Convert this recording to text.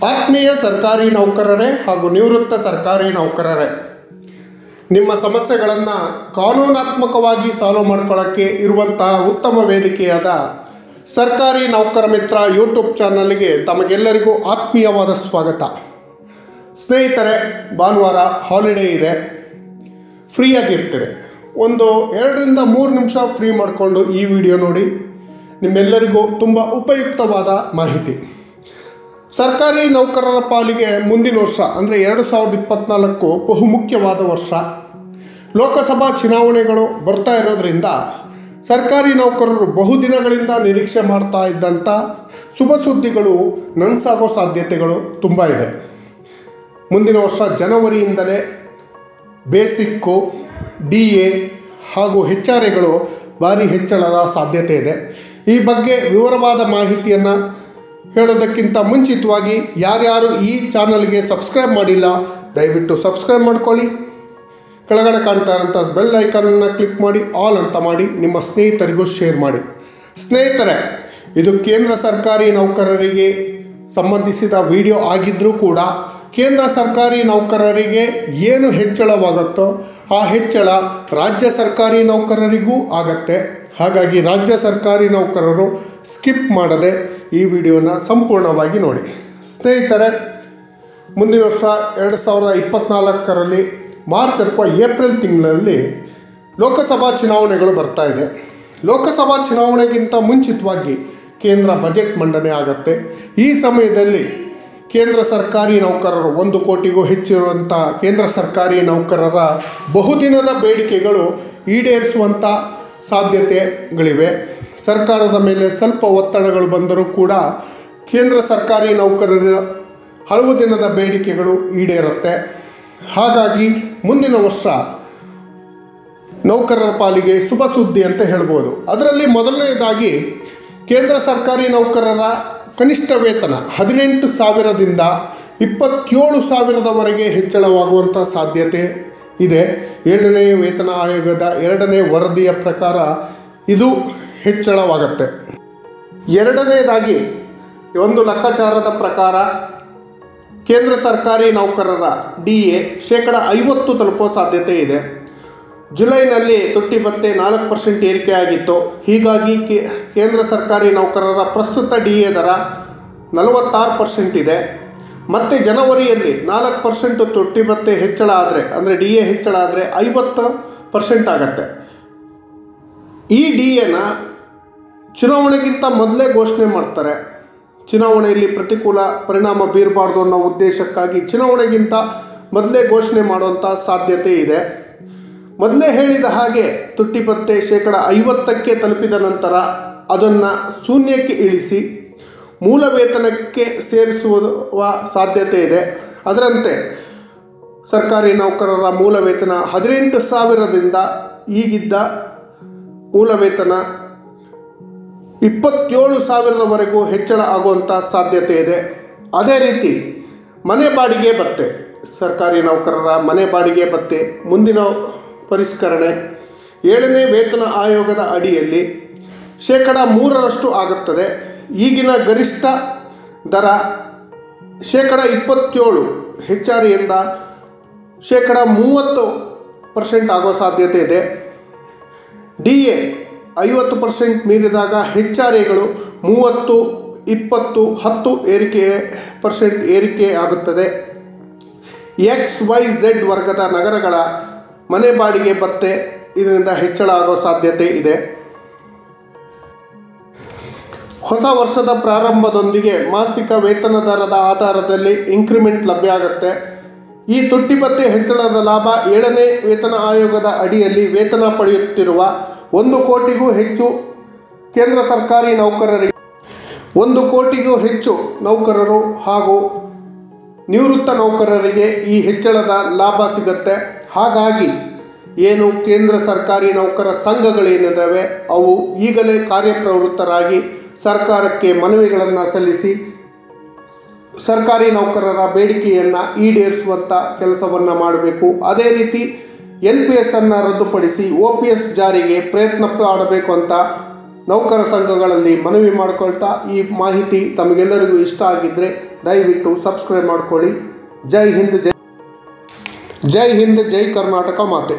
ಆತ್ಮೀಯ ಸರ್ಕಾರಿ ನೌಕರರೇ ಹಾಗೂ ನಿವೃತ್ತ ಸರ್ಕಾರಿ ನೌಕರರೇ, ನಿಮ್ಮ ಸಮಸ್ಯೆಗಳನ್ನು ಕಾನೂನಾತ್ಮಕವಾಗಿ ಸಾಲ್ವ್ ಮಾಡ್ಕೊಳ್ಳೋಕ್ಕೆ ಇರುವಂತಹ ಉತ್ತಮ ವೇದಿಕೆಯಾದ ಸರ್ಕಾರಿ ನೌಕರ ಮಿತ್ರ ಯೂಟ್ಯೂಬ್ ಚಾನಲ್ಗೆ ತಮಗೆಲ್ಲರಿಗೂ ಆತ್ಮೀಯವಾದ ಸ್ವಾಗತ. ಸ್ನೇಹಿತರೆ, ಭಾನುವಾರ ಹಾಲಿಡೇ ಇದೆ, ಫ್ರೀಯಾಗಿರ್ತೀರಿ. ಒಂದು 2ರಿಂದ 3 ನಿಮಿಷ ಫ್ರೀ ಮಾಡಿಕೊಂಡು ಈ ವಿಡಿಯೋ ನೋಡಿ. ನಿಮ್ಮೆಲ್ಲರಿಗೂ ತುಂಬ ಉಪಯುಕ್ತವಾದ ಮಾಹಿತಿ. ಸರ್ಕಾರಿ ನೌಕರರ ಪಾಲಿಗೆ ಮುಂದಿನ ವರ್ಷ ಅಂದರೆ 2024 ಬಹುಮುಖ್ಯವಾದ ವರ್ಷ. ಲೋಕಸಭಾ ಚುನಾವಣೆಗಳು ಬರ್ತಾ ಇರೋದ್ರಿಂದ ಸರ್ಕಾರಿ ನೌಕರರು ಬಹುದಿನಗಳಿಂದ ನಿರೀಕ್ಷೆ ಮಾಡ್ತಾ ಇದ್ದಂಥ ಶುಭ ಸುದ್ದಿಗಳು ನನಸಾಗೋ ಸಾಧ್ಯತೆಗಳು ತುಂಬ ಇದೆ. ಮುಂದಿನ ವರ್ಷ ಜನವರಿಯಿಂದಲೇ ಬೇಸಿಕ್ಕು, DA ಹಾಗೂ HRAಗಳು ಭಾರಿ ಹೆಚ್ಚಳದ ಸಾಧ್ಯತೆ ಇದೆ. ಈ ಬಗ್ಗೆ ವಿವರವಾದ ಮಾಹಿತಿಯನ್ನು ಹೇಳೋದಕ್ಕಿಂತ ಮುಂಚಿತವಾಗಿ ಯಾರ್ಯಾರು ಈ ಚಾನಲ್ಗೆ ಸಬ್ಸ್ಕ್ರೈಬ್ ಮಾಡಿಲ್ಲ ದಯವಿಟ್ಟು ಸಬ್ಸ್ಕ್ರೈಬ್ ಮಾಡ್ಕೊಳ್ಳಿ. ಕೆಳಗಡೆ ಕಾಣ್ತಾ ಇರೋಂಥ ಬೆಲ್ ಐಕಾನನ್ನು ಕ್ಲಿಕ್ ಮಾಡಿ ಆಲ್ ಅಂತ ಮಾಡಿ ನಿಮ್ಮ ಸ್ನೇಹಿತರಿಗೂ ಶೇರ್ ಮಾಡಿ. ಸ್ನೇಹಿತರೆ, ಇದು ಕೇಂದ್ರ ಸರ್ಕಾರಿ ನೌಕರರಿಗೆ ಸಂಬಂಧಿಸಿದ ವಿಡಿಯೋ ಆಗಿದ್ದರೂ ಕೂಡ ಕೇಂದ್ರ ಸರ್ಕಾರಿ ನೌಕರರಿಗೆ ಏನು ಹೆಚ್ಚಳವಾಗುತ್ತೋ ಆ ಹೆಚ್ಚಳ ರಾಜ್ಯ ಸರ್ಕಾರಿ ನೌಕರರಿಗೂ ಆಗತ್ತೆ. ಹಾಗಾಗಿ ರಾಜ್ಯ ಸರ್ಕಾರಿ ನೌಕರರು ಸ್ಕಿಪ್ ಮಾಡದೆ ಈ ವಿಡಿಯೋನ ಸಂಪೂರ್ಣವಾಗಿ ನೋಡಿ. ಸ್ನೇಹಿತರೆ, ಮುಂದಿನ ವರ್ಷ 2024ರಲ್ಲಿ ಮಾರ್ಚ್ ಅಥವಾ ಏಪ್ರಿಲ್ ತಿಂಗಳಲ್ಲಿ ಲೋಕಸಭಾ ಚುನಾವಣೆಗಳು ಬರ್ತಾ ಇದೆ. ಲೋಕಸಭಾ ಚುನಾವಣೆಗಿಂತ ಮುಂಚಿತವಾಗಿ ಕೇಂದ್ರ ಬಜೆಟ್ ಮಂಡನೆ ಆಗುತ್ತೆ. ಈ ಸಮಯದಲ್ಲಿ ಕೇಂದ್ರ ಸರ್ಕಾರಿ ನೌಕರರು 1 ಕೋಟಿಗೂ ಹೆಚ್ಚಿರುವಂಥ ಕೇಂದ್ರ ಸರ್ಕಾರಿ ನೌಕರರ ಬಹುದಿನದ ಬೇಡಿಕೆಗಳು ಈಡೇರಿಸುವಂಥ ಸಾಧ್ಯತೆಗಳಿವೆ. ಸರ್ಕಾರದ ಮೇಲೆ ಸ್ವಲ್ಪ ಒತ್ತಡಗಳು ಬಂದರೂ ಕೂಡ ಕೇಂದ್ರ ಸರ್ಕಾರಿ ನೌಕರರ ಹಲವು ದಿನದ ಬೇಡಿಕೆಗಳು ಈಡೇರುತ್ತೆ. ಹಾಗಾಗಿ ಮುಂದಿನ ವರ್ಷ ನೌಕರರ ಪಾಲಿಗೆ ಶುಭ ಸುದ್ದಿ ಅಂತ ಹೇಳ್ಬೋದು. ಅದರಲ್ಲಿ ಮೊದಲನೇದಾಗಿ ಕೇಂದ್ರ ಸರ್ಕಾರಿ ನೌಕರರ ಕನಿಷ್ಠ ವೇತನ 18,000ದಿಂದ 27,000ದವರೆಗೆ ಹೆಚ್ಚಳವಾಗುವಂಥ ಸಾಧ್ಯತೆ ಇದೆ. 7ನೇ ವೇತನ ಆಯೋಗದ 2ನೇ ವರದಿಯ ಪ್ರಕಾರ ಇದು ಹೆಚ್ಚಳವಾಗುತ್ತೆ. ಎರಡನೇದಾಗಿ ಒಂದು ಲೆಕ್ಕಾಚಾರದ ಪ್ರಕಾರ ಕೇಂದ್ರ ಸರ್ಕಾರಿ ನೌಕರರ DA 50% ತಲುಪೋ ಸಾಧ್ಯತೆ ಇದೆ. ಜುಲೈನಲ್ಲಿ ತುಟ್ಟಿ ಭತ್ಯೆ 4% ಏರಿಕೆ ಆಗಿತ್ತು. ಹೀಗಾಗಿ ಕೇಂದ್ರ ಸರ್ಕಾರಿ ನೌಕರರ ಪ್ರಸ್ತುತ DA ದರ 46% ಇದೆ. ಮತ್ತು ಜನವರಿಯಲ್ಲಿ 4% ತುಟ್ಟಿ ಭತ್ಯೆ ಹೆಚ್ಚಳ ಆದರೆ ಅಂದರೆ DA ಹೆಚ್ಚಳ ಆದರೆ 50% ಆಗತ್ತೆ. ಈ DAನ ಚುನಾವಣೆಗಿಂತ ಮೊದಲೇ ಘೋಷಣೆ ಮಾಡ್ತಾರೆ. ಚುನಾವಣೆಯಲ್ಲಿ ಪ್ರತಿಕೂಲ ಪರಿಣಾಮ ಬೀರಬಾರ್ದು ಅನ್ನೋ ಉದ್ದೇಶಕ್ಕಾಗಿ ಚುನಾವಣೆಗಿಂತ ಮೊದಲೇ ಘೋಷಣೆ ಮಾಡುವಂಥ ಸಾಧ್ಯತೆ ಇದೆ. ಮೊದಲೇ ಹೇಳಿದ ಹಾಗೆ ತುಟ್ಟಿ ಭತ್ಯೆ 50%ಕ್ಕೆ ತಲುಪಿದ ನಂತರ ಅದನ್ನು ಶೂನ್ಯಕ್ಕೆ ಇಳಿಸಿ ಮೂಲ ವೇತನಕ್ಕೆ ಸೇರಿಸುವ ಸಾಧ್ಯತೆ ಇದೆ. ಅದರಂತೆ ಸರ್ಕಾರಿ ನೌಕರರ ಮೂಲ ವೇತನ 18,000ದಿಂದ ಈಗಿದ್ದ ಮೂಲ ವೇತನ 27,000ದವರೆಗೂ ಹೆಚ್ಚಳ ಆಗುವಂಥ ಸಾಧ್ಯತೆ ಇದೆ. ಅದೇ ರೀತಿ ಮನೆ ಬಾಡಿಗೆ ಭತ್ಯೆ, ಸರ್ಕಾರಿ ನೌಕರರ ಮನೆ ಬಾಡಿಗೆ ಭತ್ಯೆ ಮುಂದಿನ ಪರಿಷ್ಕರಣೆ 7ನೇ ವೇತನ ಆಯೋಗದ ಅಡಿಯಲ್ಲಿ 3% ಆಗುತ್ತದೆ. ಈಗಿನ ಗರಿಷ್ಠ ದರ 27% HRAಯಿಂದ 30% ಆಗೋ ಸಾಧ್ಯತೆ ಇದೆ. DA 50% ಮೀರಿದಾಗ HRAಗಳು 30, 20, 10% ಏರಿಕೆ ಆಗುತ್ತದೆ. XYZ ವರ್ಗದ ನಗರಗಳ ಮನೆ ಬಾಡಿಗೆ ಭತ್ಯೆ ಇದರಿಂದ ಹೆಚ್ಚಳ ಆಗೋ ಸಾಧ್ಯತೆ ಇದೆ. ಹೊಸ ವರ್ಷದ ಪ್ರಾರಂಭದೊಂದಿಗೆ ಮಾಸಿಕ ವೇತನ ದರದ ಆಧಾರದಲ್ಲಿ ಇನ್ಕ್ರಿಮೆಂಟ್ ಲಭ್ಯ ಆಗುತ್ತೆ. ಈ ತುಟ್ಟಿ ಭತ್ಯೆ ಹೆಚ್ಚಳದ ಲಾಭ 7ನೇ ವೇತನ ಆಯೋಗದ ಅಡಿಯಲ್ಲಿ ವೇತನ ಪಡೆಯುತ್ತಿರುವ 1 ಕೋಟಿಗೂ ಹೆಚ್ಚು ಕೇಂದ್ರ ಸರ್ಕಾರಿ ನೌಕರರಿಗೆ 1 ಕೋಟಿಗೂ ಹೆಚ್ಚು ನೌಕರರು ಹಾಗೂ ನಿವೃತ್ತ ನೌಕರರಿಗೆ ಈ ಹೆಚ್ಚಳದ ಲಾಭ ಸಿಗುತ್ತೆ. ಹಾಗಾಗಿ ಏನು ಕೇಂದ್ರ ಸರ್ಕಾರಿ ನೌಕರ ಸಂಘಗಳೇನಿದ್ದಾವೆ ಅವು ಈಗಲೇ ಕಾರ್ಯಪ್ರವೃತ್ತರಾಗಿ ಸರ್ಕಾರಕ್ಕೆ ಮನವಿಗಳನ್ನು ಸಲ್ಲಿಸಿ ಸರ್ಕಾರಿ ನೌಕರರ ಬೇಡಿಕೆಯನ್ನು ಈಡೇರಿಸುವಂಥ ಕೆಲಸವನ್ನು ಮಾಡಬೇಕು. ಅದೇ ರೀತಿ NPS ಅನ್ನು ರದ್ದುಪಡಿಸಿ OPS ಜಾರಿಗೆ ಪ್ರಯತ್ನ ಮಾಡಬೇಕು ಅಂತ ನೌಕರ ಸಂಘಗಳಲ್ಲಿ ಮನವಿ ಮಾಡಿಕೊಳ್ತಾ, ಈ ಮಾಹಿತಿ ತಮಗೆಲ್ಲರಿಗೂ ಇಷ್ಟ ಆಗಿದ್ದರೆ ದಯವಿಟ್ಟು ಸಬ್ಸ್ಕ್ರೈಬ್ ಮಾಡ್ಕೊಳ್ಳಿ. ಜೈ ಹಿಂದ್, ಜೈ ಕರ್ನಾಟಕ ಮಾತೆ.